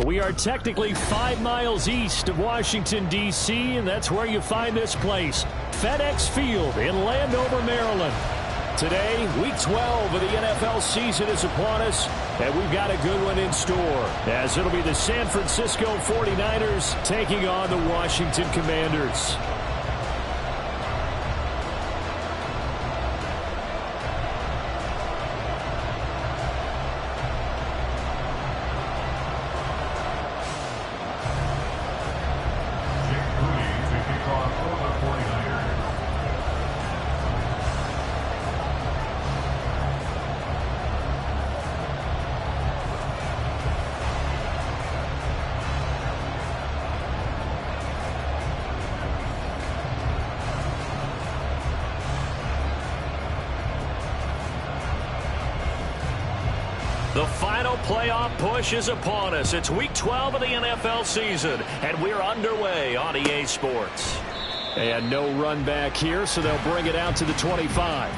We are technically 5 miles east of Washington, D.C., and that's where you find this place, FedEx Field in Landover, Maryland. Today, Week 12 of the NFL season is upon us, and we've got a good one in store, as it'll be the San Francisco 49ers taking on the Washington Commanders. The final playoff push is upon us. It's Week 12 of the NFL season, and we're underway on EA Sports. And no run back here, so they'll bring it out to the 25.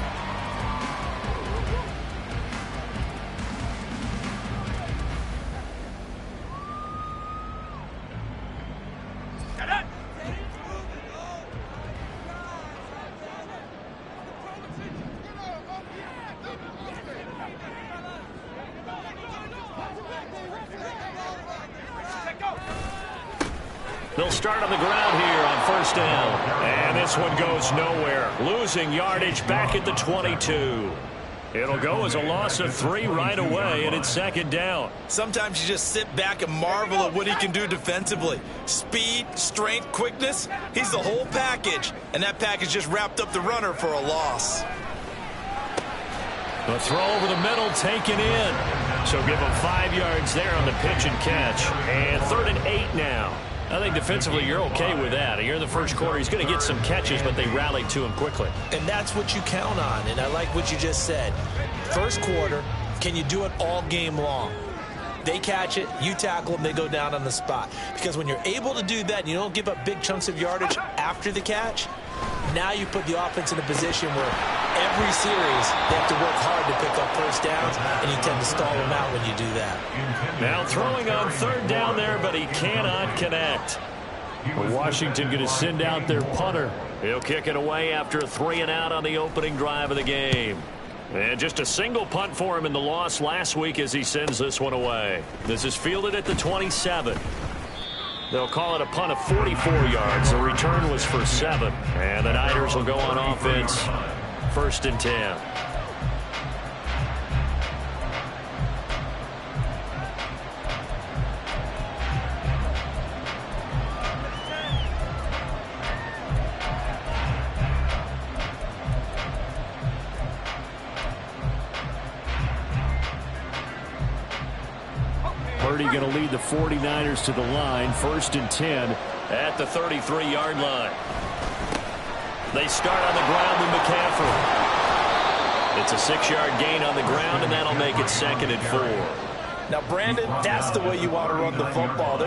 They'll start on the ground here on first down. And this one goes nowhere. Losing yardage back at the 22. It'll go as a loss of 3 right away, and it's second down. Sometimes you just sit back and marvel at what he can do defensively. Speed, strength, quickness, he's the whole package. And that package just wrapped up the runner for a loss. The throw over the middle taken in. So give him 5 yards there on the pitch and catch. And 3rd and 8 now. I think defensively you're okay with that. Here in the first quarter, he's going to get some catches, but they rallied to him quickly. And that's what you count on, and I like what you just said. First quarter, can you do it all game long? They catch it, you tackle them, they go down on the spot. Because when you're able to do that and you don't give up big chunks of yardage after the catch, now you put the offense in a position where every series they have to work hard to pick up first downs, and you tend to stall them out when you do that. Now throwing on 3rd down there, but he cannot connect. Washington going to send out their punter. He'll kick it away after a 3 and out on the opening drive of the game. And just a single punt for him in the loss last week as he sends this one away. This is fielded at the 27. They'll call it a punt of 44 yards. The return was for 7. And the Niners will go on offense. 1st and 10. Purdy going to lead the 49ers to the line. 1st and 10 at the 33-yard line. They start on the ground with McCaffrey. It's a 6-yard gain on the ground, and that'll make it 2nd and 4. Now, Brandon, that's the way you want to run the football.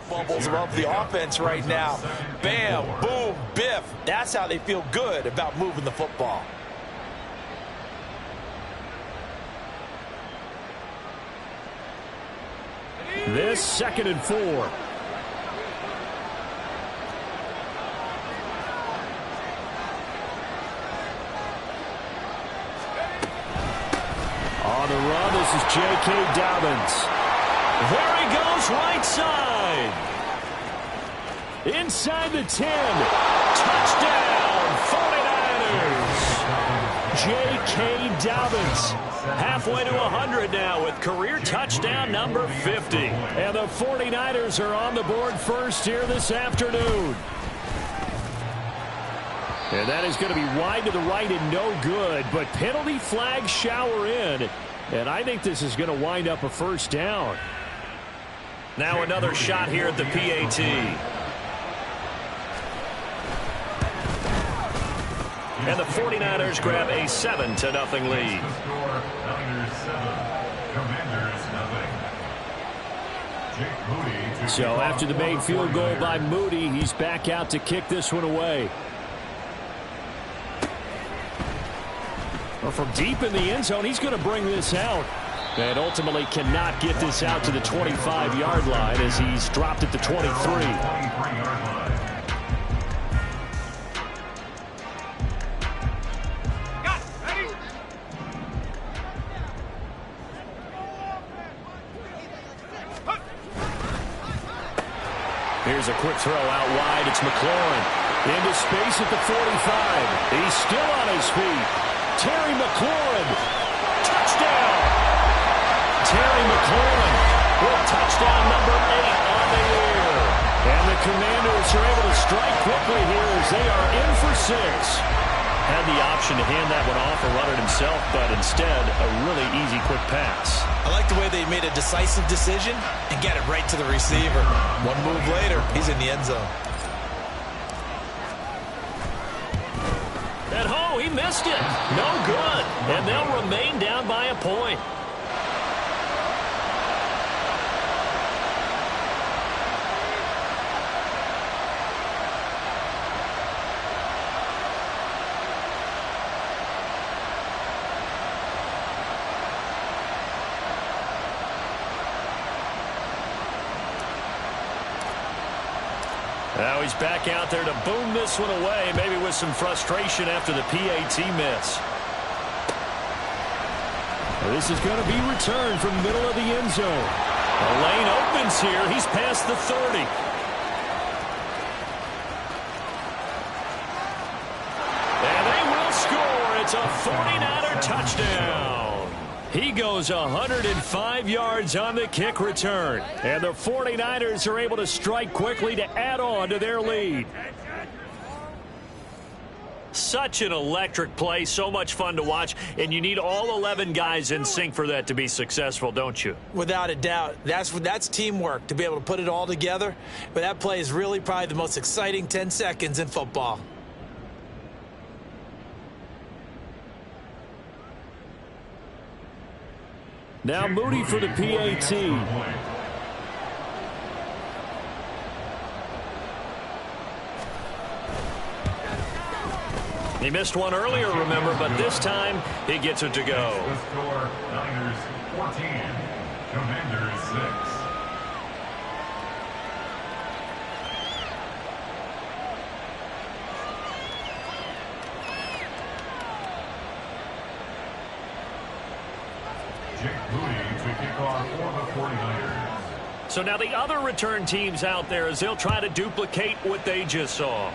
Bubbles above the offense right now. Bam, boom, biff. That's how they feel good about moving the football. This 2nd and 4. On the run, this is J.K. Dobbins. There he goes, right side. Inside the 10. Touchdown, 49ers. J.K. Dobbins. Halfway to 100 now with career touchdown number 50. And the 49ers are on the board first here this afternoon. And that is going to be wide to the right and no good, but penalty flags shower in. And I think this is going to wind up a first down. Now another shot here at the PAT. And the 49ers grab a 7-0 lead. So after the made field goal by Moody, he's back out to kick this one away. Well, from deep in the end zone, he's going to bring this out. And ultimately cannot get this out to the 25-yard line as he's dropped at the 23. Here's a quick throw out wide. It's McLaurin. Into space at the 45. He's still on his feet. Terry McLaurin. Touchdown. Terry McLaurin with touchdown number 8 on the year. And the Commanders are able to strike quickly here as they are in for 6. Had the option to hand that one off or run it himself, but instead a really easy quick pass. I like the way they made a decisive decision and get it right to the receiver. One move later, he's in the end zone. At home, he missed it. No good. And they'll remain down by a point. Now he's back out there to boom this one away, maybe with some frustration after the PAT miss. This is going to be returned from the middle of the end zone. A lane opens here. He's past the 30. And they will score. It's a 49er touchdown. He goes 105 yards on the kick return. And the 49ers are able to strike quickly to add on to their lead. Such an electric play, so much fun to watch, and you need all 11 guys in sync for that to be successful, don't you? Without a doubt. That's teamwork, to be able to put it all together. But that play is really probably the most exciting 10 seconds in football. Now Moody for the PAT. He missed one earlier, remember, but this time he gets it to go. The score, Niners 14, Commanders 6. So now the other return teams out there as they'll try to duplicate what they just saw.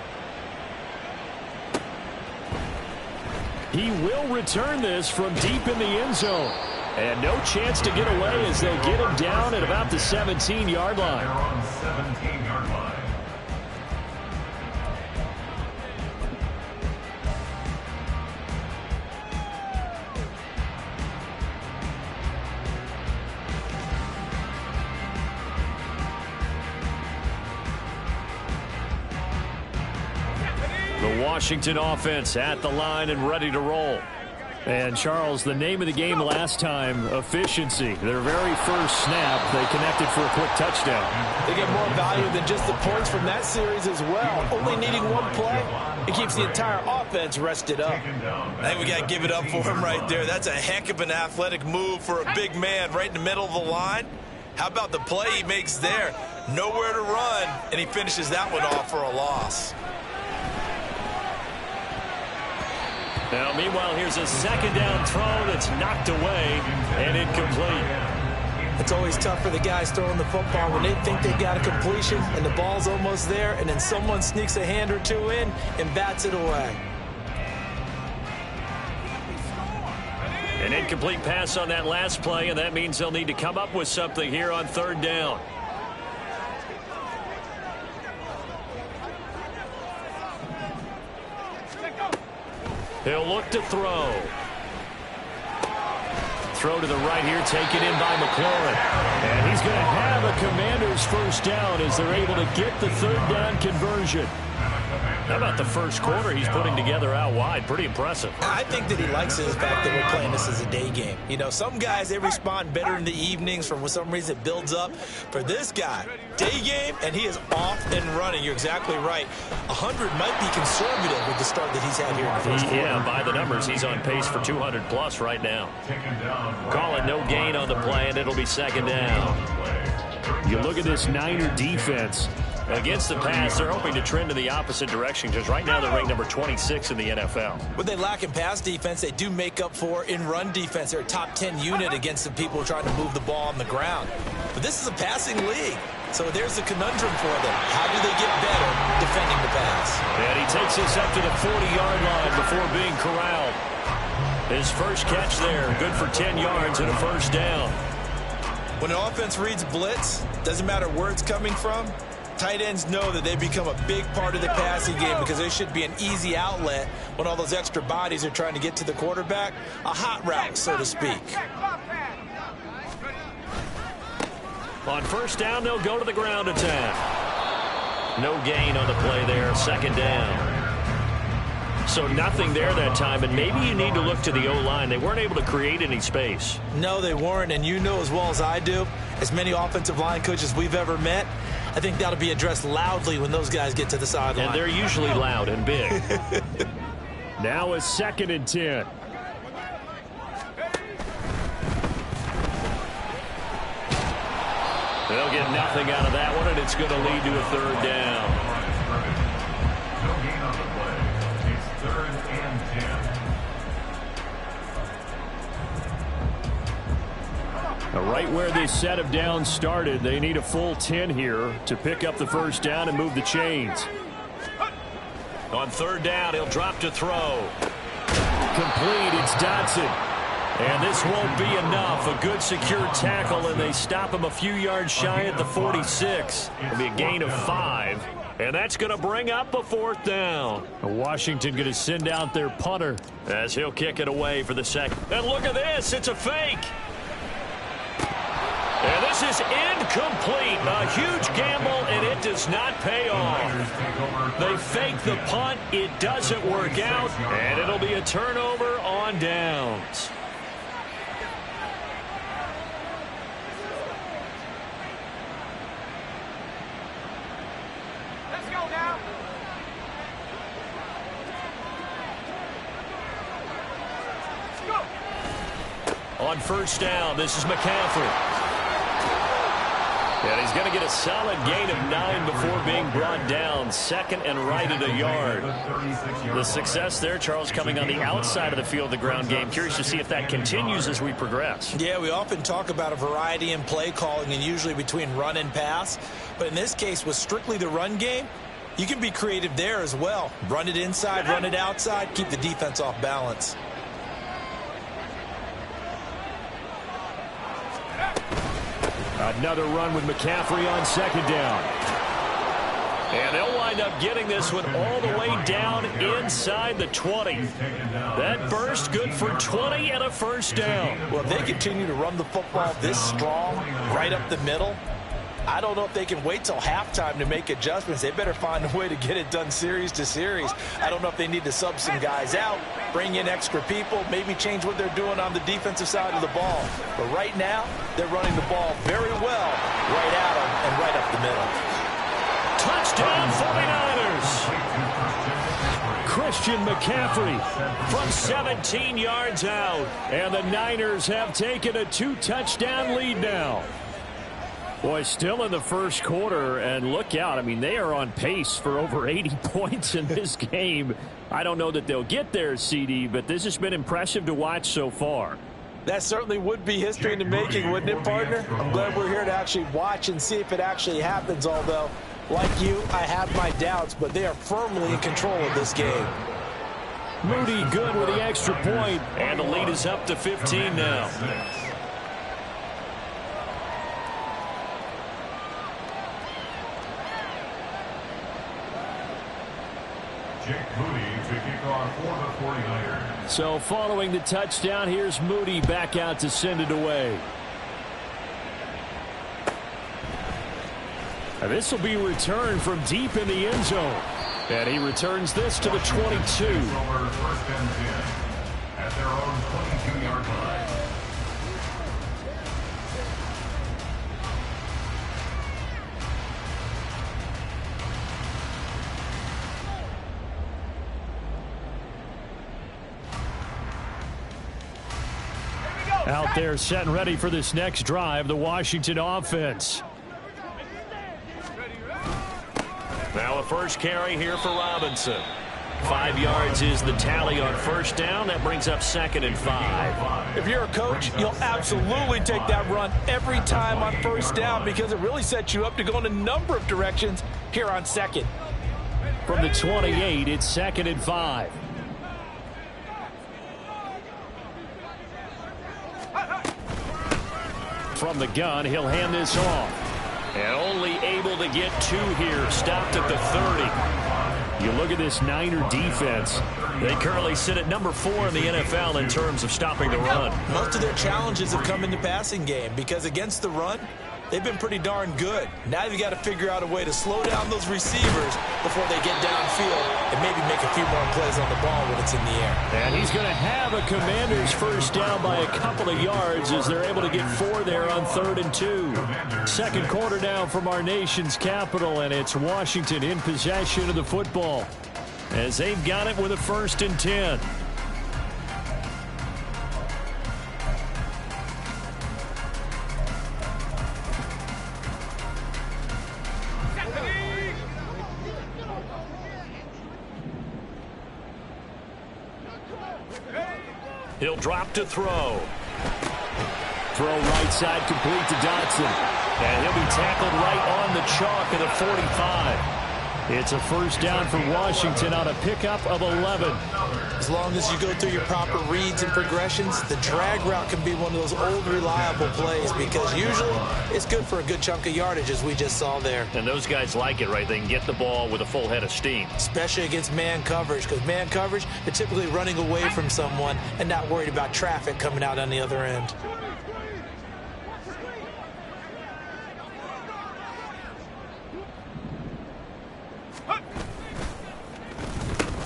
He will return this from deep in the end zone. And no chance to get away as they get him down at about the 17-yard line. They're on 17-yard line. The Washington offense at the line and ready to roll. And, Charles, the name of the game last time, efficiency. Their very first snap, they connected for a quick touchdown. They get more value than just the points from that series as well. Only needing one play, it keeps the entire offense rested up. I think we got to give it up for him right there. That's a heck of an athletic move for a big man right in the middle of the line. How about the play he makes there? Nowhere to run, and he finishes that one off for a loss. Now, meanwhile, here's a second down throw that's knocked away and incomplete. It's always tough for the guys throwing the football when they think they got a completion and the ball's almost there, and then someone sneaks a hand or two in and bats it away. An incomplete pass on that last play, and that means they'll need to come up with something here on third down. He'll look to throw. Throw to the right here, taken in by McLaurin. And he's going to have a Commanders first down as they're able to get the third down conversion. How about the first quarter he's putting together out wide? Pretty impressive. I think that he likes the fact that we're playing this as a day game. You know, some guys, they respond better in the evenings. For some reason, it builds up. For this guy, day game, and he is off and running. You're exactly right. 100 might be conservative with the start that he's had here in the first quarter. Yeah, by the numbers, he's on pace for 200-plus right now. Call it no gain on the play, and it'll be second down. You look at this Niner defense. Against the pass, they're hoping to trend in the opposite direction because right now they're ranked number 26 in the NFL. What they lack in pass defense, they do make up for in run defense. They're a top 10 unit against the people who are trying to move the ball on the ground. But this is a passing league. So there's a conundrum for them. How do they get better defending the pass? And he takes this up to the 40-yard line before being corralled. His first catch there, good for 10 yards and a first down. When an offense reads blitz, doesn't matter where it's coming from, tight ends know that they become a big part of the passing game because there should be an easy outlet when all those extra bodies are trying to get to the quarterback. A hot route, so to speak. On first down, they'll go to the ground attack. No gain on the play there, second down. So nothing there that time, and maybe you need to look to the O-line. They weren't able to create any space. No, they weren't, and you know as well as I do, as many offensive line coaches we've ever met, I think that'll be addressed loudly when those guys get to the sideline. And they're usually loud and big. Now a 2nd and 10. They'll get nothing out of that one, and it's going to lead to a third down. No gain on the play. It's 3rd and 10. Right where this set of downs started, they need a full 10 here to pick up the first down and move the chains. On third down, he'll drop to throw. Complete, it's Dotson. And this won't be enough. A good secure tackle, and they stop him a few yards shy at the 46. It'll be a gain of 5, and that's going to bring up a 4th down. Washington going to send out their punter as he'll kick it away for the second. And look at this. It's a fake. And this is incomplete. A huge gamble, and it does not pay off. They fake the punt. It doesn't work out, and it'll be a turnover on downs. Let's go now. On first down, this is McCaffrey. And he's going to get a solid gain of 9 before being brought down. 2nd and right at a yard. The success there, Charles, coming on the outside of the field, the ground game. Curious to see if that continues as we progress. Yeah, we often talk about a variety in play calling and usually between run and pass. But in this case, with strictly the run game, you can be creative there as well. Run it inside, run it outside, keep the defense off balance. Another run with McCaffrey on 2nd down. And they'll wind up getting this one all the way down inside the 20. That burst good for 20 and a first down. Well, if they continue to run the football this strong, right up the middle, I don't know if they can wait till halftime to make adjustments. They better find a way to get it done series to series. I don't know if they need to sub some guys out, bring in extra people, maybe change what they're doing on the defensive side of the ball. But right now, they're running the ball very well right at them and right up the middle. Touchdown 49ers. Christian McCaffrey From 17 yards out. and the Niners have taken a 2-touchdown lead now. Boy, still in the first quarter, and look out. I mean, they are on pace for over 80 points in this game. I don't know that they'll get there, CD, but this has been impressive to watch so far. That certainly would be history in the making, wouldn't it, partner? I'm glad we're here to actually watch and see if it actually happens, although, like you, I have my doubts, but they are firmly in control of this game. Moody good with the extra point. And the lead is up to 15 now. Jake Moody to kick off for the 49ers. So following the touchdown, here's Moody back out to send it away. And this will be returned from deep in the end zone. And he returns this to the 22. Over 1st and 10 at their own 22-yard line. Out there set and ready for this next drive, the Washington offense. Now a first carry here for Robinson. 5 yards is the tally on first down. That brings up 2nd and 5. If you're a coach, you'll absolutely take that run every time on first down because it really sets you up to go in a number of directions here on 2nd. From the 28, it's 2nd and 5. From the gun, he'll hand this off. And only able to get 2 here. Stopped at the 30. You look at this Niner defense. They currently sit at number 4 in the NFL in terms of stopping the run. Most of their challenges have come in the passing game because against the run, they've been pretty darn good. Now you've got to figure out a way to slow down those receivers before they get downfield and maybe make a few more plays on the ball when it's in the air. And he's going to have a Commander's first down by a couple of yards as they're able to get 4 there on 3rd and 2. Second quarter now from our nation's capital, and it's Washington in possession of the football as they've got it with a 1st and 10. He'll drop to throw. Throw right side complete to Dotson. And he'll be tackled right on the chalk at the 45. It's a first down for Washington on a pickup of 11. As long as you go through your proper reads and progressions, the drag route can be one of those old reliable plays because usually it's good for a good chunk of yardage as we just saw there. And those guys like it, right? They can get the ball with a full head of steam. Especially against man coverage because man coverage, they're typically running away from someone and not worried about traffic coming out on the other end.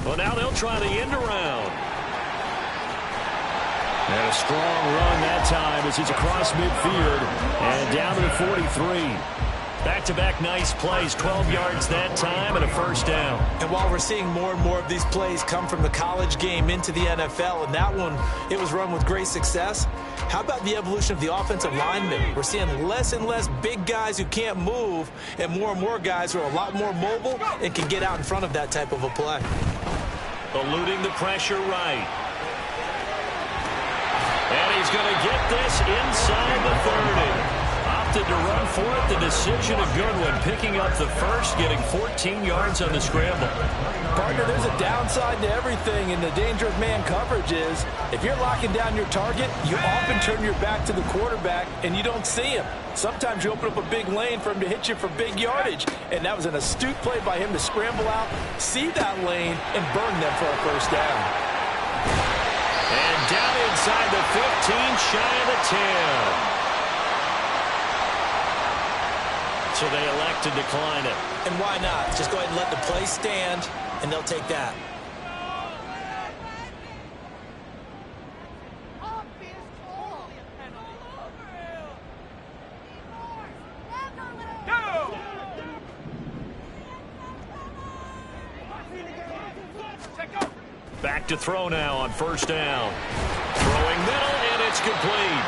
Well, now they'll try the end around. And a strong run that time as he's across midfield and down to the 43. Back-to-back nice plays, 12 yards that time and a first down. And while we're seeing more and more of these plays come from the college game into the NFL, and that one, it was run with great success, how about the evolution of the offensive linemen? We're seeing less and less big guys who can't move and more guys who are a lot more mobile and can get out in front of that type of a play. Eluding the pressure right. And he's going to get this inside the 30. Opted to run for it. The decision, a good one. Picking up the first, getting 14 yards on the scramble. Partner, there's a downside to everything, and the danger of man coverage is if you're locking down your target, you often turn your back to the quarterback, and you don't see him. Sometimes you open up a big lane for him to hit you for big yardage, and that was an astute play by him to scramble out, see that lane, and burn them for a first down. And down inside the 15, shy of the 10. So they elect to decline it. And why not? Just go ahead and let the play stand, and they'll take that. Back to throw now on first down. Throwing middle, and it's complete.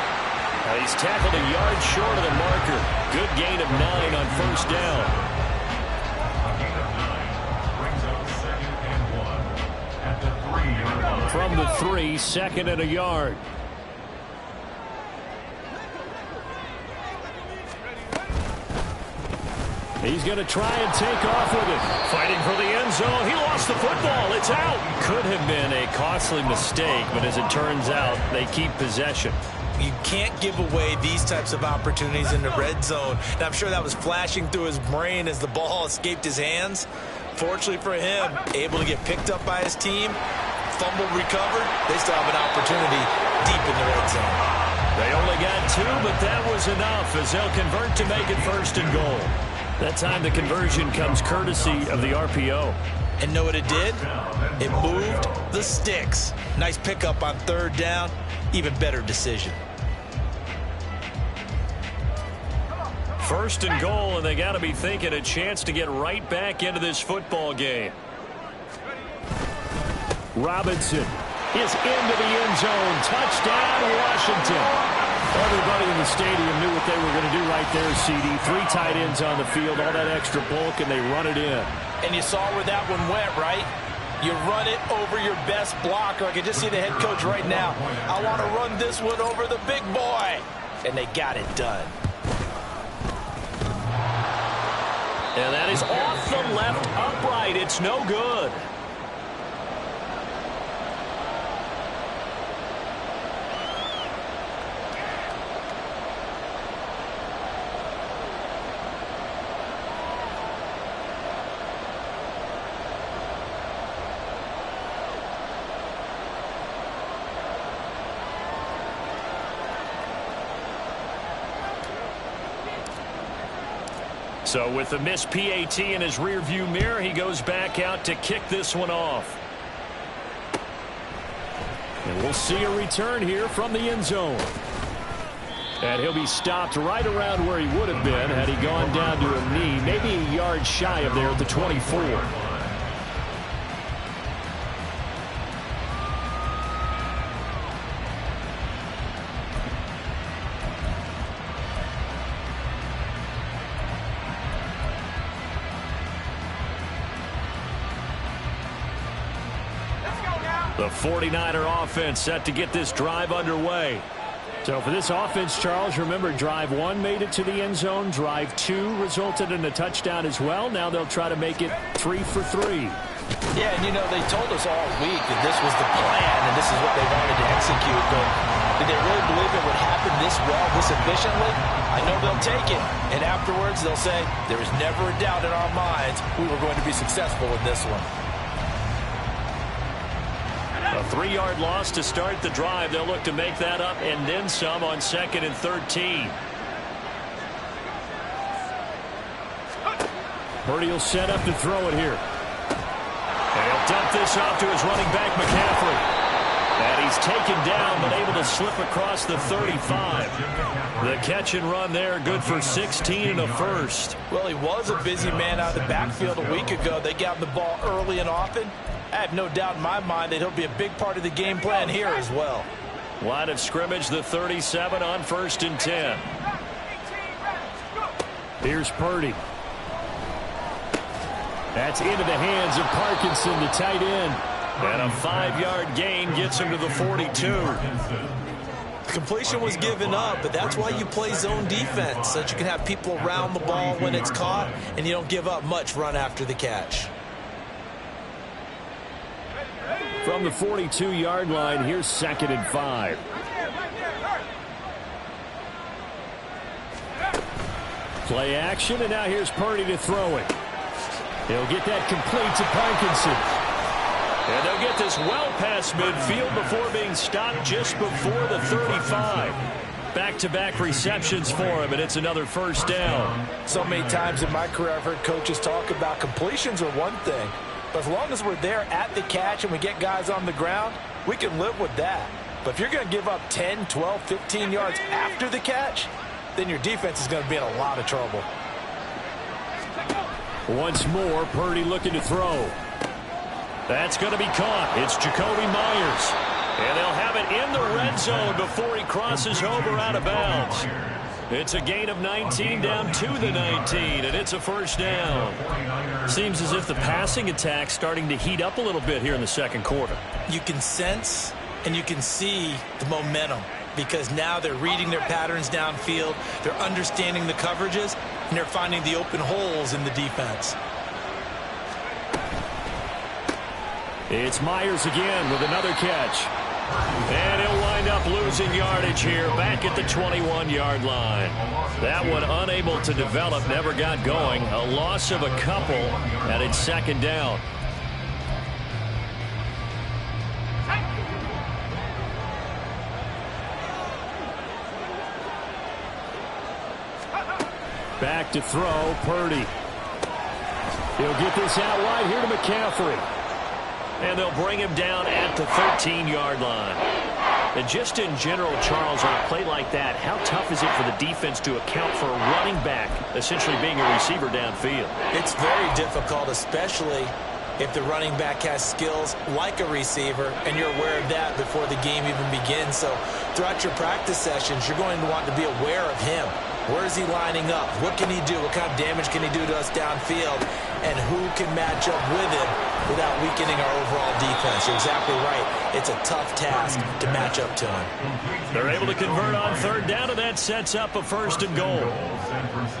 He's tackled a yard short of the marker. Good gain of 9 on first down. A gain of 9 brings up 2nd and 1 at the 3-yard line. From the 3, 2nd and a yard. He's going to try and take off with it. Fighting for the end zone. He lost the football. It's out. Could have been a costly mistake, but as it turns out, they keep possession. You can't give away these types of opportunities in the red zone. And I'm sure that was flashing through his brain as the ball escaped his hands. Fortunately for him, able to get picked up by his team, fumble recovered. They still have an opportunity deep in the red zone. They only got 2, but that was enough as they'll convert to make it 1st and goal. That time the conversion comes courtesy of the RPO. And know what it did? It moved the sticks. Nice pickup on third down. Even better decision. First and goal, and they got to be thinking a chance to get right back into this football game. Robinson is into the end zone. Touchdown, Washington. Everybody in the stadium knew what they were going to do right there, CD. 3 tight ends on the field, all that extra bulk, and they run it in. And you saw where that one went, right? You run it over your best blocker. I can just see the head coach right now. I want to run this one over the big boy. And they got it done. And that is off the left upright. It's no good. So with the missed PAT in his rearview mirror, he goes back out to kick this one off. And we'll see a return here from the end zone. And he'll be stopped right around where he would have been had he gone down to a knee, maybe a yard shy of there at the 24. The 49er offense set to get this drive underway. So for this offense, Charles, remember drive 1 made it to the end zone. Drive 2 resulted in a touchdown as well. Now they'll try to make it 3 for 3. Yeah, and you know, they told us all week that this was the plan and this is what they wanted to execute. But did they really believe it would happen this well, this efficiently? I know they'll take it. And afterwards, they'll say, there was never a doubt in our minds we were going to be successful in this one. A 3-yard loss to start the drive. They'll look to make that up and then some on 2nd and 13. Purdy will set up to throw it here. And he'll dump this off to his running back, McCaffrey. And he's taken down, but able to slip across the 35. The catch and run there, good for 16 and a first. Well, he was a busy man out of the backfield a week ago. They got him the ball early and often. I have no doubt in my mind that he'll be a big part of the game plan here as well. Line of scrimmage, the 37 on 1st and 10. Here's Purdy. That's into the hands of Parkinson, the tight end. And a 5-yard gain gets him to the 42. The completion was given up, but that's why you play zone defense, so that you can have people around the ball when it's caught, and you don't give up much run after the catch. From the 42-yard line, here's 2nd and 5. Play action, and now here's Purdy to throw it. He'll get that complete to Parkinson. And they'll get this well past midfield before being stopped just before the 35. Back-to-back receptions for him, and it's another first down. So many times in my career I've heard coaches talk about completions are one thing. But as long as we're there at the catch and we get guys on the ground, we can live with that. But if you're going to give up 10, 12, 15 yards after the catch, then your defense is going to be in a lot of trouble. Once more, Purdy looking to throw. That's going to be caught. It's Jacoby Myers. And they'll have it in the red zone before he crosses over out of bounds. It's a gain of 19 down to the 19, and it's a first down. Seems as if the passing attack's starting to heat up a little bit here in the second quarter. You can sense and you can see the momentum because now they're reading their patterns downfield, they're understanding the coverages, and they're finding the open holes in the defense. It's Myers again with another catch. And he'll wind up losing yardage here back at the 21-yard line. That one unable to develop, never got going. A loss of a couple, and it's 2nd down. Back to throw, Purdy. He'll get this out wide here to McCaffrey. And they'll bring him down at the 13-yard line. And just in general, Charles, on a play like that, how tough is it for the defense to account for a running back essentially being a receiver downfield? It's very difficult, especially if the running back has skills like a receiver, and you're aware of that before the game even begins. So throughout your practice sessions, you're going to want to be aware of him. Where is he lining up? What can he do? What kind of damage can he do to us downfield? And who can match up with him without weakening our overall defense? You're exactly right. It's a tough task to match up to him. They're able to convert on third down, and that sets up a 1st and goal.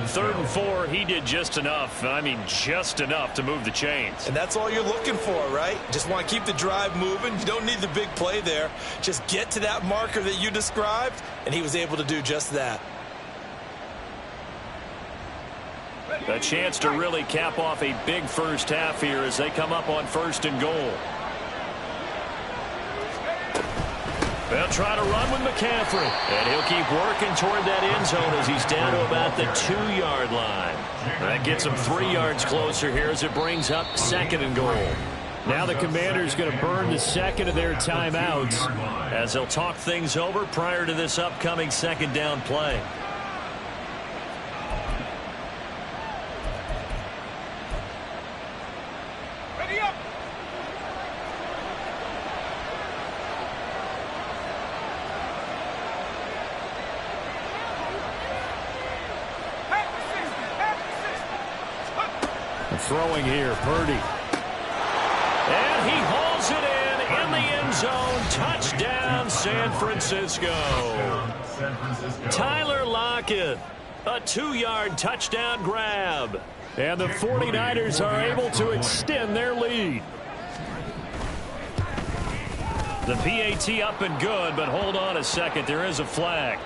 3rd and 4, he did just enough. I mean, just enough to move the chains. And that's all you're looking for, right? Just want to keep the drive moving. You don't need the big play there. Just get to that marker that you described, and he was able to do just that. A chance to really cap off a big first half here as they come up on 1st and goal. They'll try to run with McCaffrey. And he'll keep working toward that end zone as he's down to about the 2-yard line. That gets him 3 yards closer here as it brings up 2nd and goal. Now the Commanders going to burn the second of their timeouts as they'll talk things over prior to this upcoming 2nd down play. Throwing here, Purdy. And he hauls it in the end zone. Touchdown, San Francisco. Tyler Lockett, a 2-yard touchdown grab. And the 49ers are able to extend their lead. The PAT up and good, but hold on a second. There is a flag.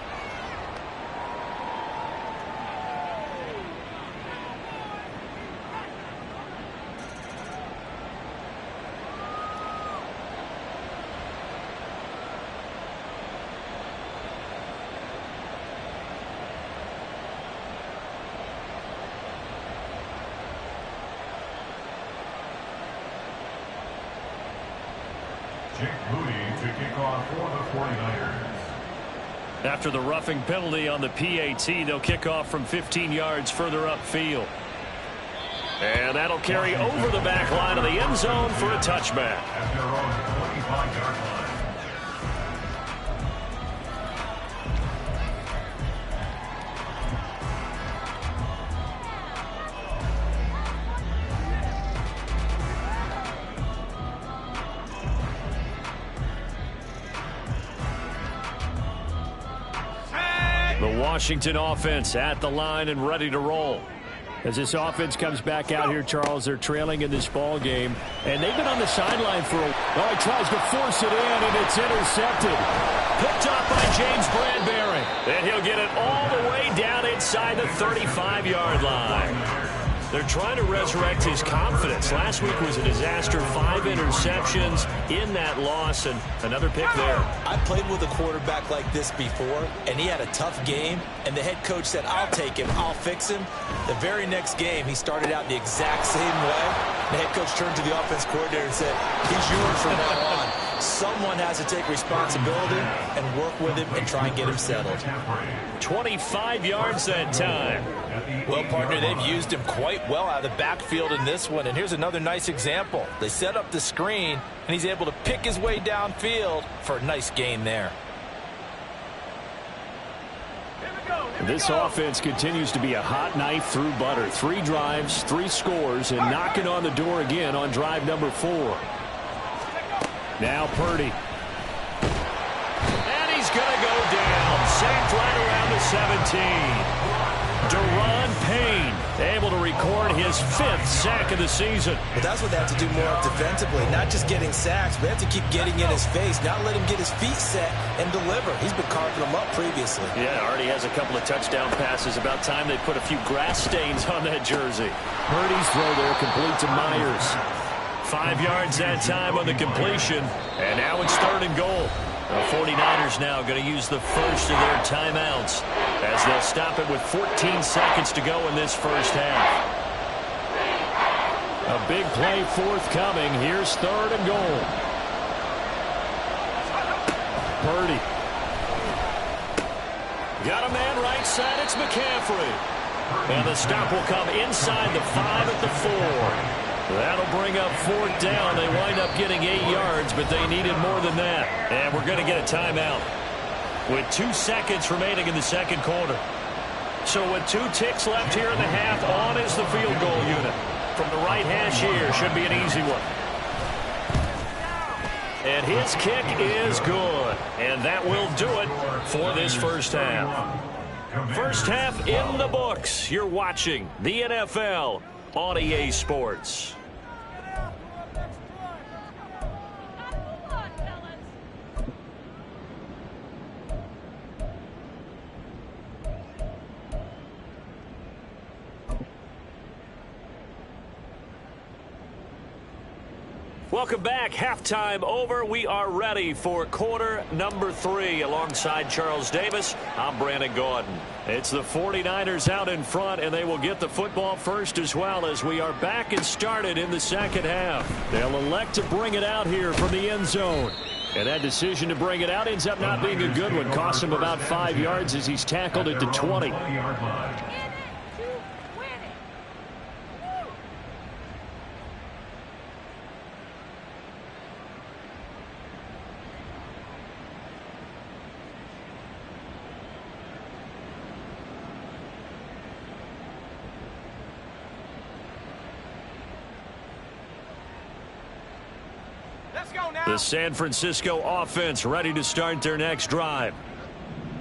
After the roughing penalty on the PAT, they'll kick off from 15 yards further upfield. And that'll carry over the back line of the end zone for a touchback. At their own 25-yard line. The Washington offense at the line and ready to roll. As this offense comes back out here, Charles, they're trailing in this ball game, and they've been on the sideline for a while. Oh, he tries to force it in, and it's intercepted. Picked up by James Bradbury. And he'll get it all the way down inside the 35-yard line. They're trying to resurrect his confidence. Last week was a disaster. 5 interceptions in that loss, and another pick there. I played with a quarterback like this before, and he had a tough game, and the head coach said, I'll take him, I'll fix him. The very next game, he started out the exact same way. The head coach turned to the offense coordinator and said, he's yours from now on. Someone has to take responsibility and work with him and try and get him settled. 25 yards that time. Well, partner, they've used him quite well out of the backfield in this one. And here's another nice example. They set up the screen, and he's able to pick his way downfield for a nice gain there. This offense continues to be a hot knife through butter. 3 drives, 3 scores, and knocking on the door again on drive number 4. Now Purdy. And he's going to go down. Sacked right around the 17. Deron Payne able to record his 5th sack of the season. But that's what they have to do more of defensively. Not just getting sacks, but they have to keep getting in his face. Not let him get his feet set and deliver. He's been carving them up previously. Yeah, already has a couple of touchdown passes. About time they put a few grass stains on that jersey. Purdy's throw there complete to Myers. 5 yards that time on the completion. And now it's 3rd and goal. The 49ers now going to use the first of their timeouts as they'll stop it with 14 seconds to go in this first half. A big play forthcoming. Here's 3rd and goal. Purdy. Got a man right side. It's McCaffrey. And the stop will come inside the 5 at the 4. That'll bring up 4th down. They wind up getting 8 yards, but they needed more than that. And we're going to get a timeout with 2 seconds remaining in the second quarter. So with 2 ticks left here in the half, on is the field goal unit. From the right hash here, should be an easy one. And his kick is good. And that will do it for this first half. First half in the books. You're watching the NFL on EA Sports. Welcome back. Halftime over. We are ready for quarter number 3. Alongside Charles Davis, I'm Brandon Gordon. It's the 49ers out in front, and they will get the football first as well as we are back and started in the second half. They'll elect to bring it out here from the end zone. And that decision to bring it out ends up not being a good one. Costs him about 5 yards as he's tackled at the 20. The San Francisco offense ready to start their next drive.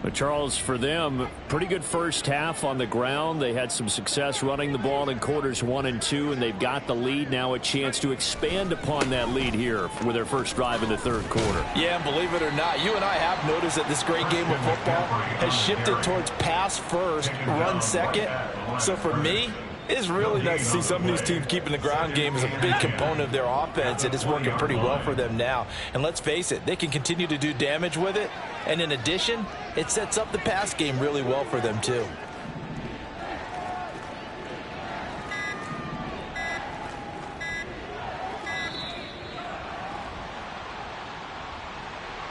But Charles, for them, pretty good first half on the ground. They had some success running the ball in quarters 1 and 2, and they've got the lead now, a chance to expand upon that lead here with their first drive in the third quarter. Yeah, and believe it or not, you and I have noticed that this great game of football has shifted towards pass first, run second. So for me, it's really nice to see some of these teams keeping the ground game as a big component of their offense, and it's working pretty well for them now. And let's face it, they can continue to do damage with it. And in addition, it sets up the pass game really well for them too.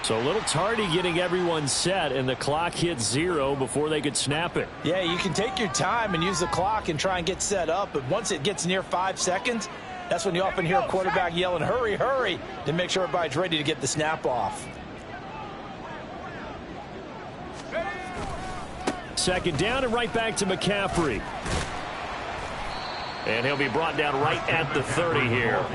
So a little tardy getting everyone set, and the clock hits 0 before they could snap it. Yeah, you can take your time and use the clock and try and get set up, but once it gets near 5 seconds, that's when you often hear a quarterback yelling, hurry, hurry, to make sure everybody's ready to get the snap off. Second down and right back to McCaffrey. And he'll be brought down right at the 30 here.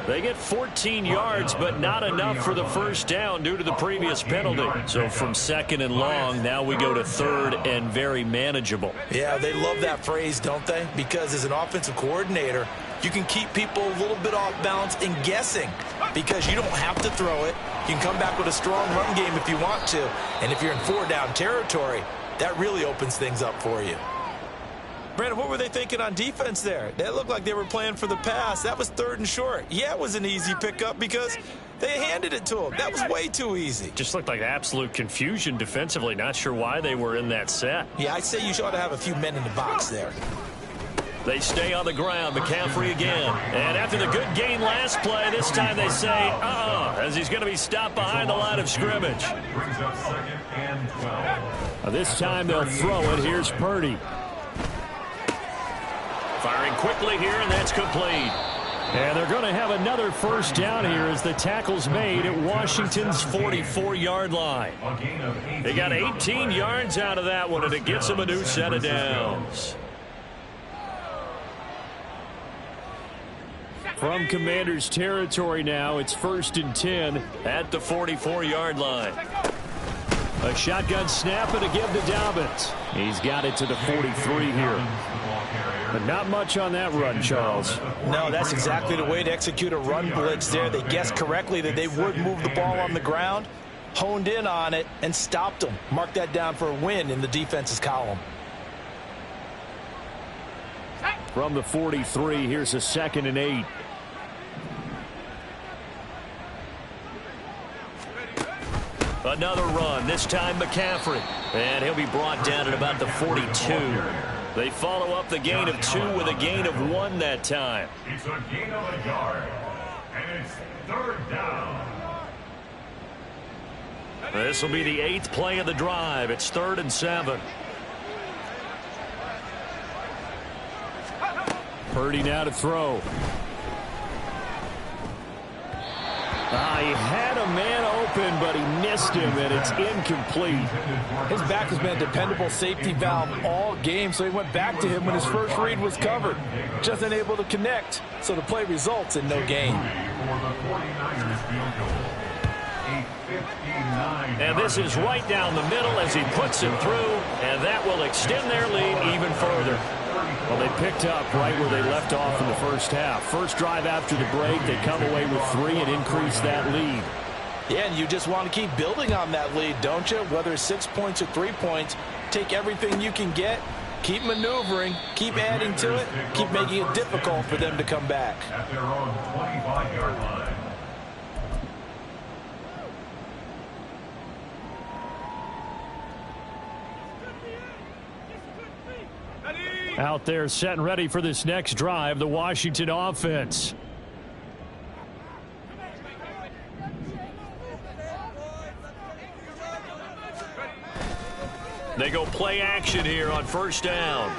They get 14 yards, but not enough for the first down due to the previous penalty. So from second and long, now we go to third and very manageable. Yeah, they love that phrase, don't they? Because as an offensive coordinator, you can keep people a little bit off balance and guessing because you don't have to throw it. You can come back with a strong run game if you want to. And if you're in 4-down territory, that really opens things up for you. Brandon, what were they thinking on defense there? They looked like they were playing for the pass. That was 3rd and short. Yeah, it was an easy pickup because they handed it to them. That was way too easy. Just looked like absolute confusion defensively. Not sure why they were in that set. Yeah, I'd say you ought to have a few men in the box there. They stay on the ground. McCaffrey again. And after the good gain last play, this time they say, as he's going to be stopped behind the line of scrimmage. Brings up 2nd and 12. This time they'll throw it. Here's Purdy. Firing quickly here, and that's complete. And they're going to have another first down here as the tackle's made at Washington's 44-yard line. They got 18 yards out of that one, and it gets them a new set of downs. From Commander's territory now, it's 1st and 10 at the 44-yard line. A shotgun snap and a give to Dobbins. He's got it to the 43 here. But not much on that run, Charles. No, that's exactly the way to execute a run blitz there. They guessed correctly that they would move the ball on the ground, honed in on it, and stopped them. Mark that down for a win in the defense's column. From the 43, here's a 2nd and 8. Another run, this time McCaffrey. And he'll be brought down at about the 42. They follow up the gain of 2 with a gain of 1 that time. It's a gain of a yard. And it's 3rd down. This will be the 8th play of the drive. It's 3rd and 7. Purdy now to throw. He had a man open, but he missed him, and it's incomplete. His back has been a dependable safety valve all game, so he went back to him when his first read was covered. Just unable to connect, so the play results in no gain. And this is right down the middle as he puts it through, and that will extend their lead even further. Well, they picked up right where they left off in the first half. First drive after the break, they come away with 3 and increase that lead. Yeah, and you just want to keep building on that lead, don't you? Whether it's 6 points or 3 points, take everything you can get, keep maneuvering, keep adding to it, keep making it difficult for them to come back. At their own 25-yard line. Out there set and ready for this next drive, the Washington offense. They go play action here on 1st down.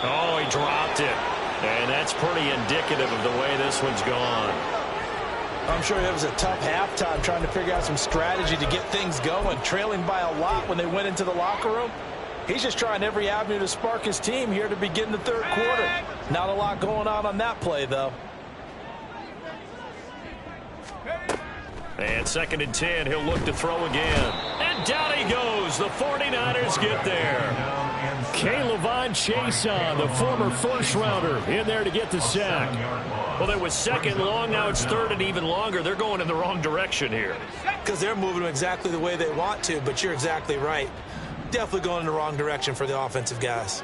Oh, he dropped it. And that's pretty indicative of the way this one's gone. I'm sure it was a tough halftime trying to figure out some strategy to get things going, trailing by a lot when they went into the locker room. He's just trying every avenue to spark his team here to begin the 3rd quarter. Not a lot going on that play, though. And 2nd and 10, he'll look to throw again. And down he goes. The 49ers get there. K'Lavon Chaisson, the former first-rounder, in there to get the sack. Well, it was 2nd long. Now it's 3rd and even longer. They're going in the wrong direction here. Because they're moving exactly the way they want to, but you're exactly right. Definitely going in the wrong direction for the offensive guys.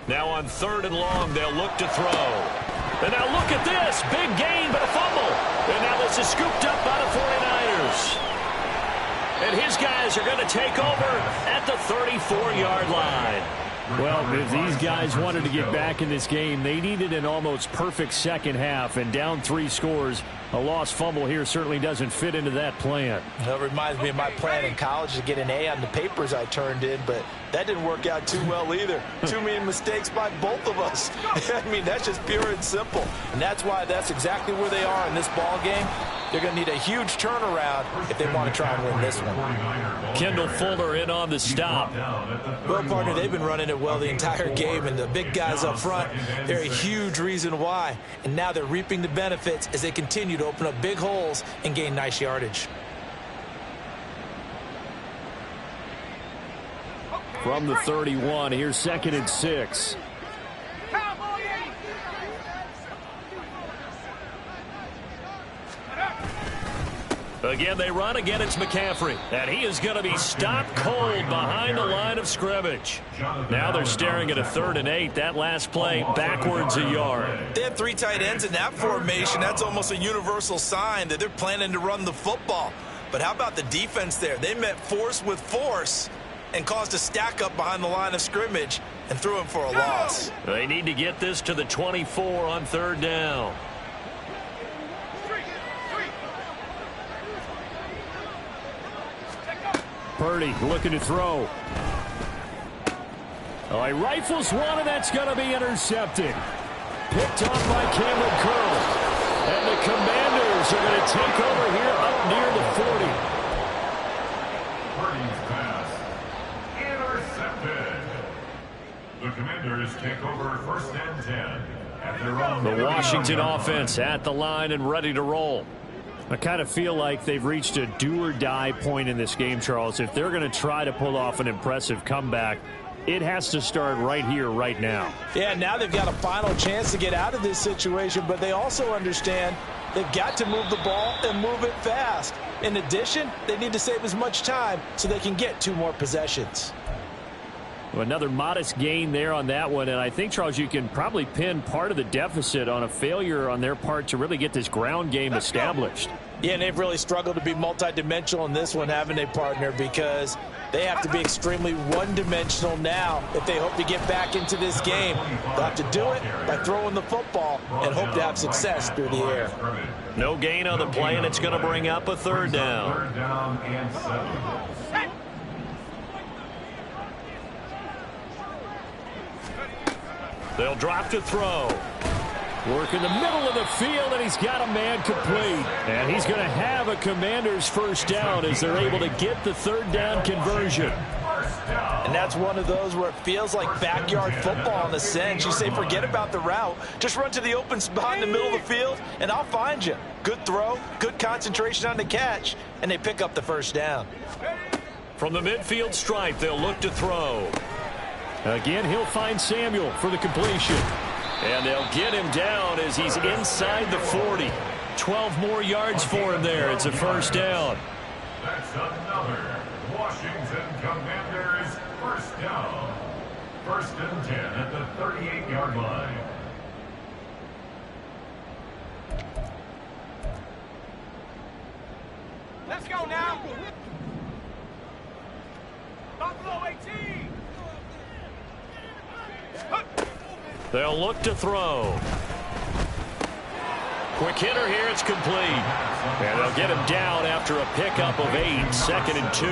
Now on 3rd and long, they'll look to throw. And now look at this. Big gain, but a fumble. And now this is scooped up by the 49ers. And his guys are going to take over at the 34-yard line. Well, if these guys wanted to get back in this game, they needed an almost perfect second half, and down 3 scores. A lost fumble here certainly doesn't fit into that plan. That reminds me of my plan in college to get an A on the papers I turned in, but that didn't work out too well either. Too many mistakes by both of us. I mean, that's just pure and simple. And that's why that's exactly where they are in this ball game. They're going to need a huge turnaround if they want to try and win this one. Kendall Fuller in on the stop. Well, partner, they've been running it well the entire game, and the big guys up front, they're a huge reason why. And now they're reaping the benefits as they continue to open up big holes and gain nice yardage. From the 31, here's 2nd and 6. Again, they run. Again, it's McCaffrey. And he is going to be stopped cold behind the line of scrimmage. Now they're staring at a 3rd and 8. That last play backwards a yard. They have 3 tight ends in that formation. That's almost a universal sign that they're planning to run the football. But how about the defense there? They met force with force and caused a stack up behind the line of scrimmage and threw him for a loss. They need to get this to the 24 on 3rd down. Purdy looking to throw. Oh, he rifles one, and that's going to be intercepted. Picked off by Cameron Curl. And the Commanders are going to take over here up near the 40. Purdy's pass. Intercepted. The Commanders take over 1st and 10 at their own. The Washington offense at the line and ready to roll. I kind of feel like they've reached a do-or-die point in this game, Charles. If they're going to try to pull off an impressive comeback, it has to start right here, right now. Yeah, now they've got a final chance to get out of this situation, but they also understand they've got to move the ball and move it fast. In addition, they need to save as much time so they can get 2 more possessions. Another modest gain there on that one, and I think, Charles, you can probably pin part of the deficit on a failure on their part to really get this ground game established. Yeah, and they've really struggled to be multidimensional in this one, haven't they, partner? Because they have to be extremely one-dimensional now if they hope to get back into this game. They'll have to do it by throwing the football and hope to have success through the air. No gain on the play, and it's going to bring up a third down. Third down and 7. They'll drop to throw. Work in the middle of the field, and he's got a man complete. And he's going to have a Commander's first down as they're able to get the third down conversion. And that's one of those where it feels like backyard football in a sense. You say, forget about the route. Just run to the open spot in the middle of the field, and I'll find you. Good throw, good concentration on the catch, and they pick up the first down. From the midfield stripe, they'll look to throw. Again, he'll find Samuel for the completion. And they'll get him down as he's inside the 40. 12 more yards for him there. It's a first down. That's another Washington Commanders first down. First and 10 at the 38-yard line. Let's go now. Buffalo 18. They'll look to throw. Quick hitter here. It's complete. And they'll get him down after a pickup of 8. 2nd and 2.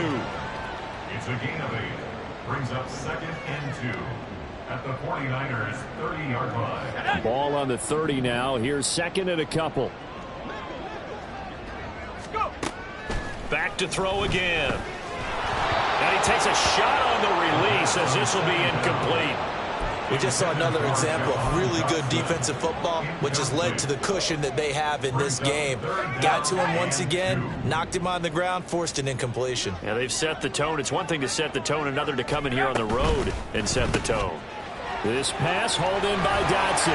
It's a gain of 8. Brings up 2nd and 2 at the 49ers 30-yard line. Ball on the 30 now. Here's 2nd and a couple. Back to throw again. And he takes a shot on the release as this will be incomplete. We just saw another example of really good defensive football, which has led to the cushion that they have in this game. Got to him once again, knocked him on the ground, forced an incompletion. Yeah, they've set the tone. It's one thing to set the tone, another to come in here on the road and set the tone. This pass hauled in by Dotson.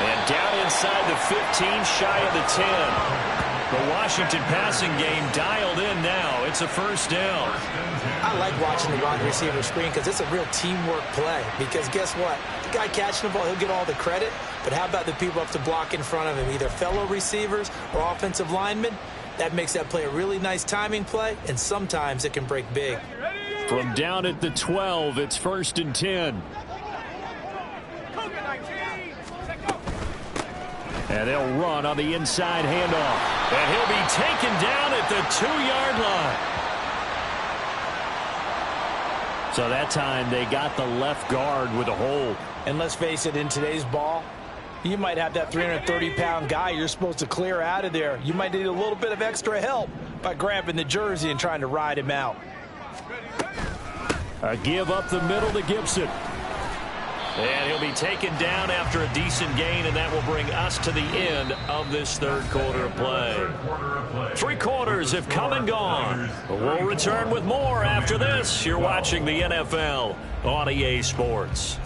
And down inside the 15, shy of the 10. The Washington passing game dialed in now. It's a first down. I like watching the wide receiver screen because it's a real teamwork play. Because guess what? The guy catching the ball, he'll get all the credit. But how about the people up to block in front of him, either fellow receivers or offensive linemen? That makes that play a really nice timing play, and sometimes it can break big. From down at the 12, it's 1st and 10. And they'll run on the inside handoff. And he'll be taken down at the 2-yard line. So that time they got the left guard with a hold. And let's face it, in today's ball, you might have that 330-pound guy you're supposed to clear out of there. You might need a little bit of extra help by grabbing the jersey and trying to ride him out. A give up the middle to Gibson. And he'll be taken down after a decent gain, and that will bring us to the end of this third quarter of play. 3 quarters have come and gone. We'll return with more after this. You're watching the NFL on EA Sports.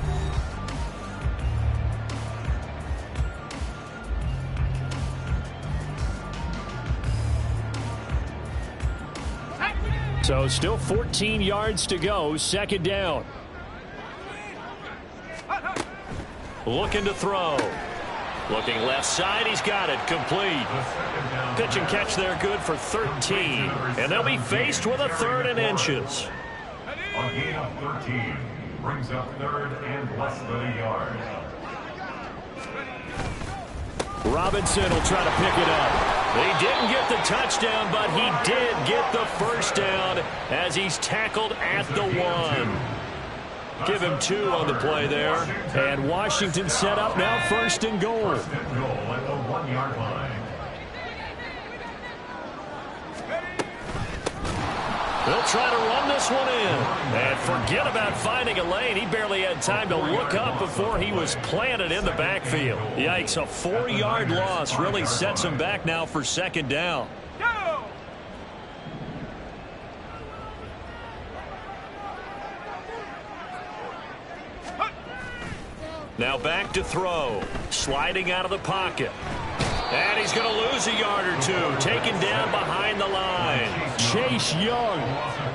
So still 14 yards to go. 2nd down. Looking to throw. Looking left side. He's got it. Complete. Pitch and catch there good for 13. And they'll be faced with a 3rd and inches. A gain of 13. Brings up 3rd and less than a yard. Robinson will try to pick it up. He didn't get the touchdown, but he did get the first down as he's tackled at the 1. Give him 2 on the play there. And Washington set up now 1st and goal. 1st and goal at the 1-yard line. They'll try to run this one in. And forget about finding a lane. He barely had time to look up before he was planted in the backfield. Yikes, a 4-yard loss really sets him back now for 2nd down. Now back to throw. Sliding out of the pocket. And he's going to lose a yard or two, taken down behind the line. Chase Young,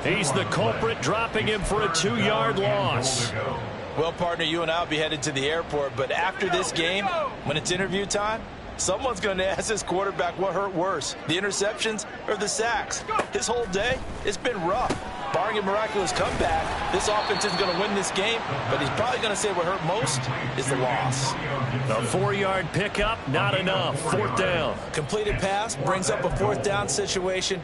he's the culprit, dropping him for a 2-yard loss. Well, partner, you and I will be headed to the airport, but after this game, when it's interview time, someone's going to ask this quarterback what hurt worse, the interceptions or the sacks. His whole day, it's been rough. Barring a miraculous comeback, this offense isn't going to win this game, but he's probably going to say what hurt most is the loss. A 4-yard pickup, not enough. 4th down. Completed pass brings up a 4th down situation.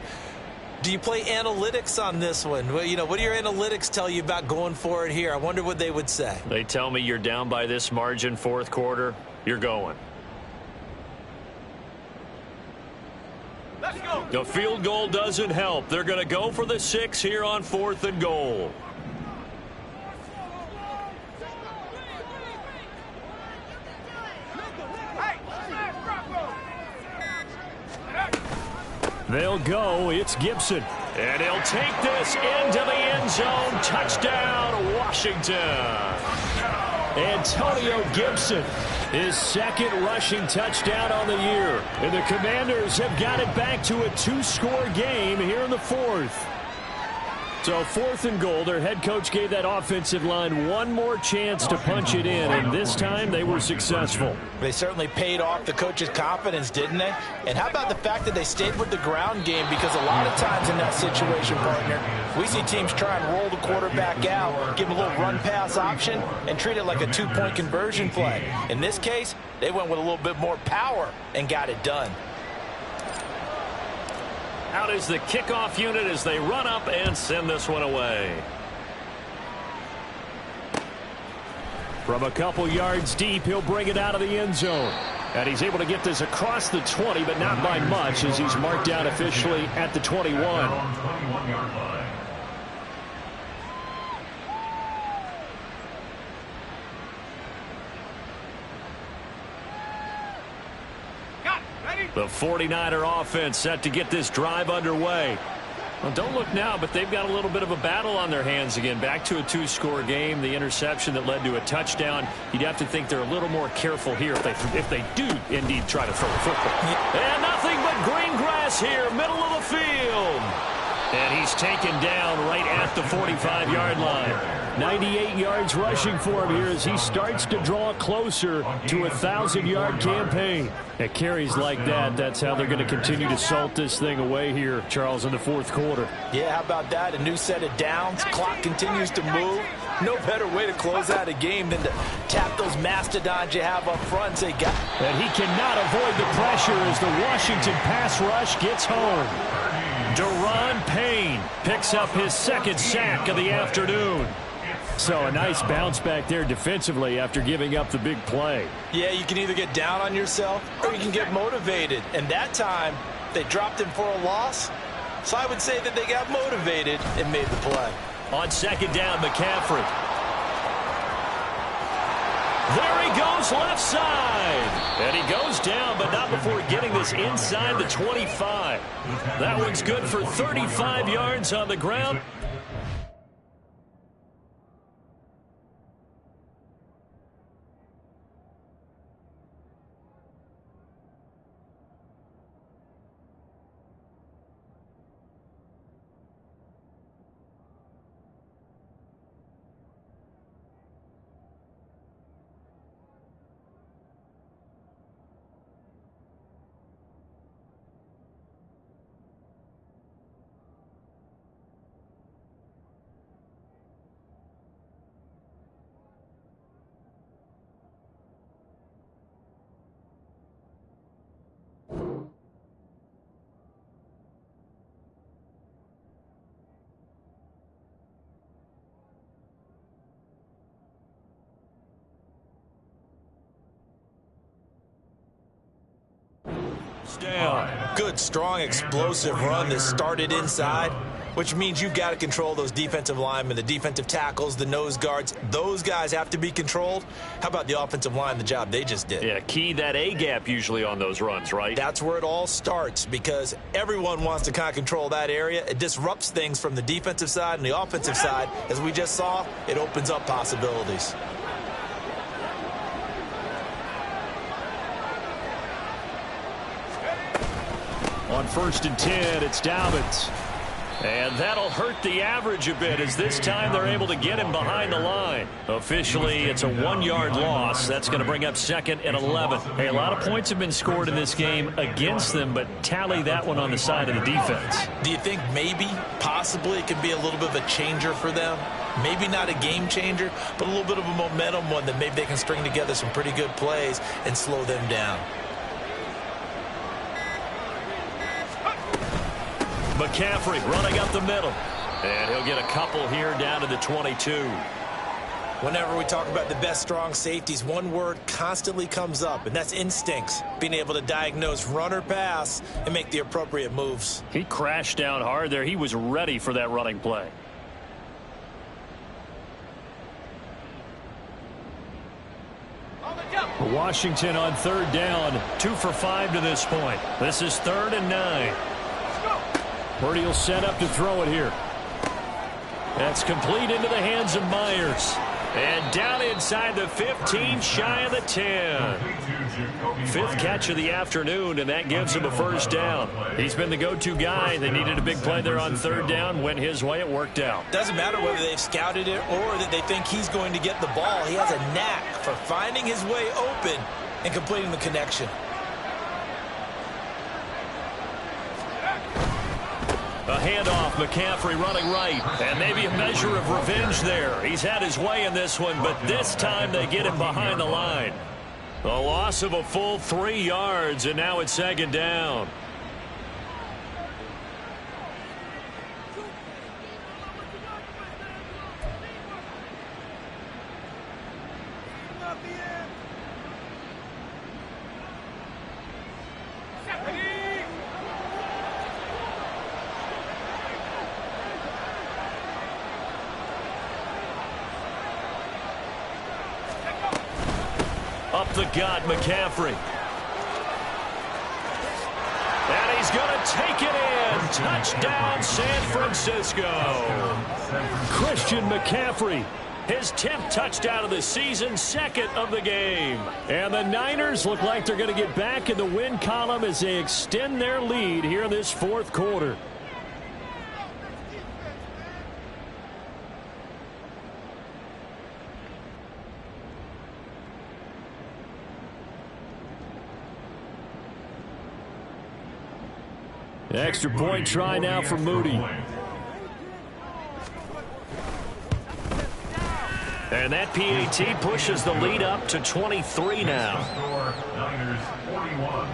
Do you play analytics on this one? Well, you know, what do your analytics tell you about going for it here? I wonder what they would say. They tell me you're down by this margin 4th quarter, you're going. Let's go. The field goal doesn't help. They're going to go for the 6 here on 4th and goal. They'll go. It's Gibson. And he'll take this into the end zone. Touchdown, Washington. Antonio Gibson, his 2nd rushing touchdown on the year. And the Commanders have got it back to a 2-score game here in the 4th. So 4th and goal, their head coach gave that offensive line one more chance to punch it in, and this time they were successful. They certainly paid off the coach's confidence, didn't they? And how about the fact that they stayed with the ground game? Because a lot of times in that situation, partner, we see teams try and roll the quarterback out, give him a little run-pass option, and treat it like a 2-point conversion play. In this case, they went with a little bit more power and got it done. Out is the kickoff unit as they run up and send this one away. From a couple yards deep, he'll bring it out of the end zone. And he's able to get this across the 20, but not by much, as he's marked out officially at the 21. The 49er offense set to get this drive underway. Well, don't look now, but they've got a little bit of a battle on their hands again. Back to a 2-score game. The interception that led to a touchdown. You'd have to think they're a little more careful here if they do indeed try to throw the football. And nothing but green grass here, middle of the field. And he's taken down right at the 45-yard line. 98 yards rushing for him here as he starts to draw closer to a 1,000-yard campaign. At carries like that, that's how they're going to continue to salt this thing away here, Charles, in the 4th quarter. Yeah, how about that? A new set of downs. Clock continues to move. No better way to close out a game than to tap those mastodons you have up front and say, "Got." And he cannot avoid the pressure as the Washington pass rush gets home. Daron Payne picks up his 2nd sack of the afternoon. So a nice bounce back there defensively after giving up the big play. Yeah, you can either get down on yourself or you can get motivated. And that time, they dropped him for a loss. So I would say that they got motivated and made the play. On 2nd down, McCaffrey. There he goes left side. And he goes down, but not before getting this inside the 25. That one's good for 35 yards on the ground. Down. Good, strong, explosive run that started inside, which means you've got to control those defensive linemen, the defensive tackles, the nose guards. Those guys have to be controlled. How about the offensive line, the job they just did? Yeah, key that A-gap usually on those runs, right? That's where it all starts because everyone wants to kind of control that area. It disrupts things from the defensive side and the offensive side. As we just saw, it opens up possibilities. On 1st and 10, it's Dobbins. And that'll hurt the average a bit as this time they're able to get him behind the line. Officially, it's a 1-yard loss. That's going to bring up 2nd and 11. Hey, a lot of points have been scored in this game against them, but tally that one on the side of the defense. Do you think maybe, possibly, it could be a little bit of a changer for them? Maybe not a game changer, but a little bit of a momentum one that maybe they can string together some pretty good plays and slow them down. McCaffrey running up the middle. And he'll get a couple here down to the 22. Whenever we talk about the best strong safeties, one word constantly comes up, and that's instincts. Being able to diagnose run or pass and make the appropriate moves. He crashed down hard there. He was ready for that running play. Washington on 3rd down. 2 for 5 to this point. This is 3rd and 9. Purdy will set up to throw it here. That's complete into the hands of Myers. And down inside the 15, shy of the 10. 5th catch of the afternoon, and that gives him a 1st down. He's been the go-to guy. They needed a big play there on 3rd down. Went his way. It worked out. Doesn't matter whether they've scouted it or that they think he's going to get the ball. He has a knack for finding his way open and completing the connection. A handoff, McCaffrey running right. And maybe a measure of revenge there. He's had his way in this one, but this time they get him behind the line. A loss of a full 3 yards, and now it's 2nd down. Up the gut, McCaffrey. And he's going to take it in. Touchdown, San Francisco. Christian McCaffrey. His 10th touchdown of the season, 2nd of the game. And the Niners look like they're going to get back in the win column as they extend their lead here in this 4th quarter. Extra point try now for Moody. And that PAT pushes the lead up to 23 now. Niners 41,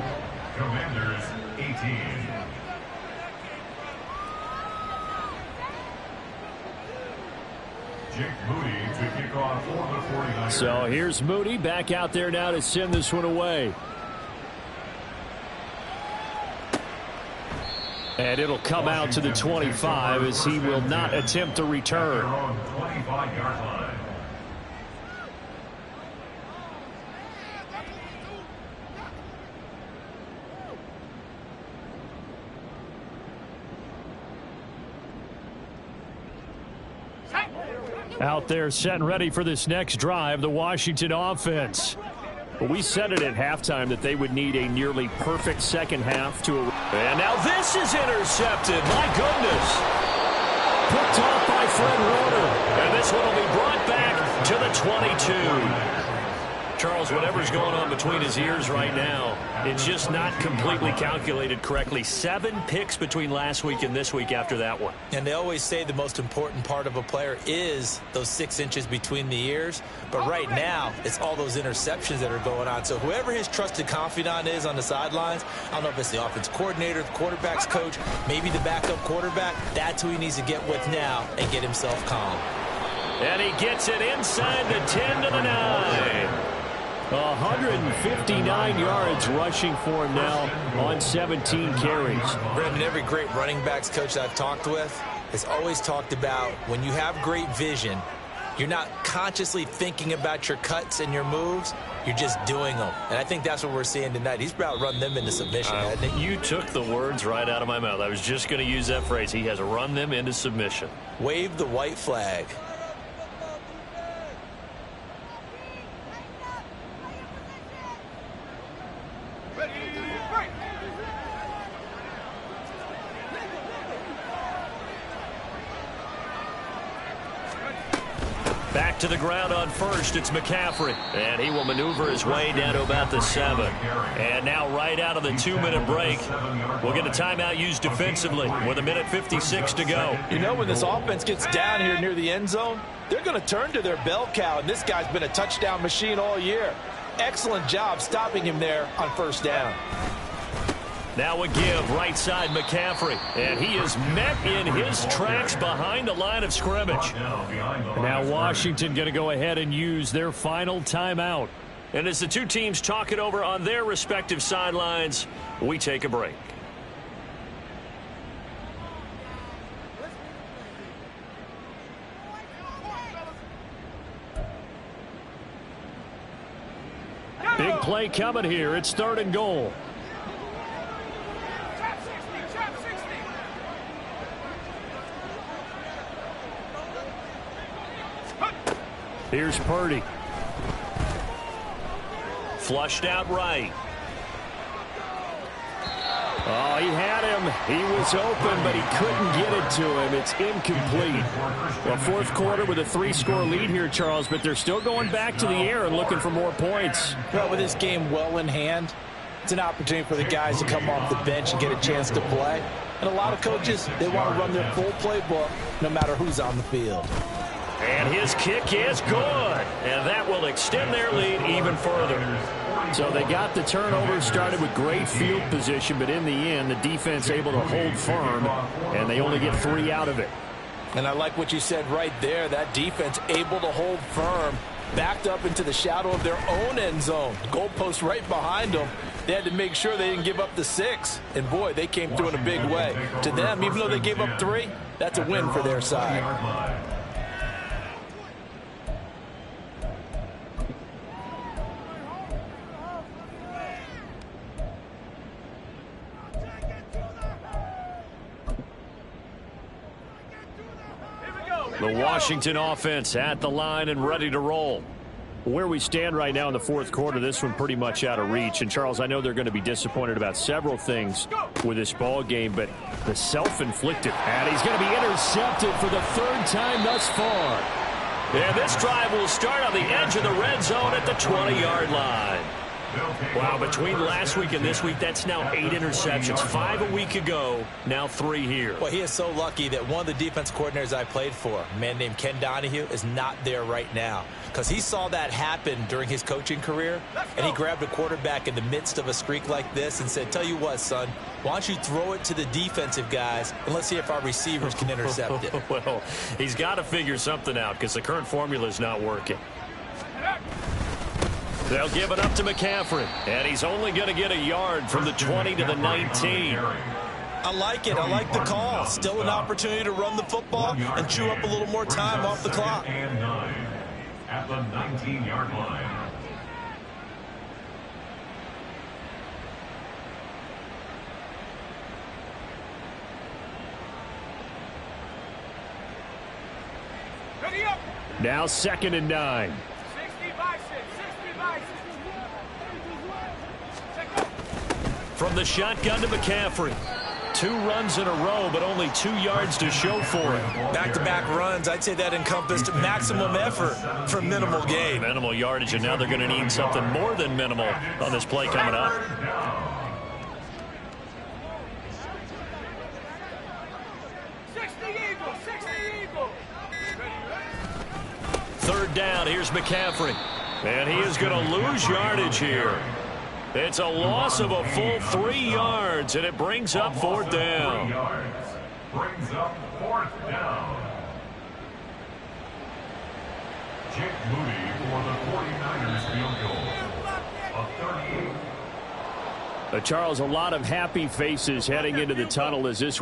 Commanders 18. Jake Moody to kick off for the 49ers. So here's Moody back out there now to send this one away. And it'll come out to the 25 as he will not attempt to return. 25-yard line. Out there set and ready for this next drive, the Washington offense. Well, we said it at halftime that they would need a nearly perfect second half to... And now this is intercepted. My goodness. Picked off by Fred Warner. And this one will be brought back to the 22. Charles, whatever's going on between his ears right now, it's just not completely calculated correctly. 7 picks between last week and this week after that one. And they always say the most important part of a player is those 6 inches between the ears. But right now, it's all those interceptions that are going on. So whoever his trusted confidant is on the sidelines, I don't know if it's the offense coordinator, the quarterback's coach, maybe the backup quarterback, that's who he needs to get with now and get himself calm. And he gets it inside the 10 to the 9. 159 yards rushing for him now on 17 carries. Brandon, every great running backs coach I've talked with has always talked about when you have great vision, you're not consciously thinking about your cuts and your moves. You're just doing them. And I think that's what we're seeing tonight. He's about to run them into submission, hasn't he? You took the words right out of my mouth. I was just going to use that phrase. He has run them into submission. Wave the white flag. To the ground on first, it's McCaffrey. And he will maneuver his way down to about the 7. And now right out of the 2-minute break, we'll get a timeout used defensively with 1:56 to go. You know, when this offense gets down here near the end zone, they're going to turn to their bell cow, and this guy's been a touchdown machine all year. Excellent job stopping him there on first down. Now a give, right side McCaffrey. And he is met in his tracks behind the line of scrimmage. Now Washington going to go ahead and use their final timeout. And as the two teams talk it over on their respective sidelines, we take a break. Big play coming here. It's 3rd and goal. Here's Purdy. Flushed out right. Oh, he had him. He was open, but he couldn't get it to him. It's incomplete. Well, 4th quarter with a 3-score lead here, Charles, but they're still going back to the air and looking for more points. Well, with this game well in hand, it's an opportunity for the guys to come off the bench and get a chance to play. And a lot of coaches, they want to run their full playbook no matter who's on the field. And his kick is good. And that will extend their lead even further. So they got the turnover, started with great field position, but in the end, the defense able to hold firm, and they only get 3 out of it. And I like what you said right there. That defense able to hold firm, backed up into the shadow of their own end zone. Goalpost right behind them. They had to make sure they didn't give up the 6. And, boy, they came through in a big way. To them, even though they gave up 3, that's a win for their side. The Washington offense at the line and ready to roll. Where we stand right now in the 4th quarter, this one pretty much out of reach. And, Charles, I know they're going to be disappointed about several things with this ball game, but the self-inflicted. And he's going to be intercepted for the 3rd time thus far. And this drive will start on the edge of the red zone at the 20-yard line. Wow, between last week and this week, that's now 8 interceptions. 5 a week ago, now 3 here. Well, he is so lucky that one of the defense coordinators I played for, a man named Ken Donahue, is not there right now. Because he saw that happen during his coaching career, and he grabbed a quarterback in the midst of a streak like this and said, tell you what, son, why don't you throw it to the defensive guys, and let's see if our receivers can intercept it. Well, he's got to figure something out because the current formula is not working. They'll give it up to McCaffrey, and he's only going to get a yard from the 20 to the 19. I like it. I like the call. Still an opportunity to run the football and chew up a little more time off the clock. And 9 at the 19-yard line. Ready up. Now 2nd and 9. 60 by 6. 60 by 6. From the shotgun to McCaffrey. 2 runs in a row, but only 2 yards to show for it. Back-to-back runs, I'd say that encompassed maximum effort for minimal gain. Minimal yardage, and now they're going to need something more than minimal on this play coming up. Third down, here's McCaffrey. And he is going to lose yardage here. It's a loss of a full 3 yards, and it brings up 4th down. Brings up 4th down. Jake Moody for the 49ers field goal. A 38. Charles, a lot of happy faces heading into the tunnel as this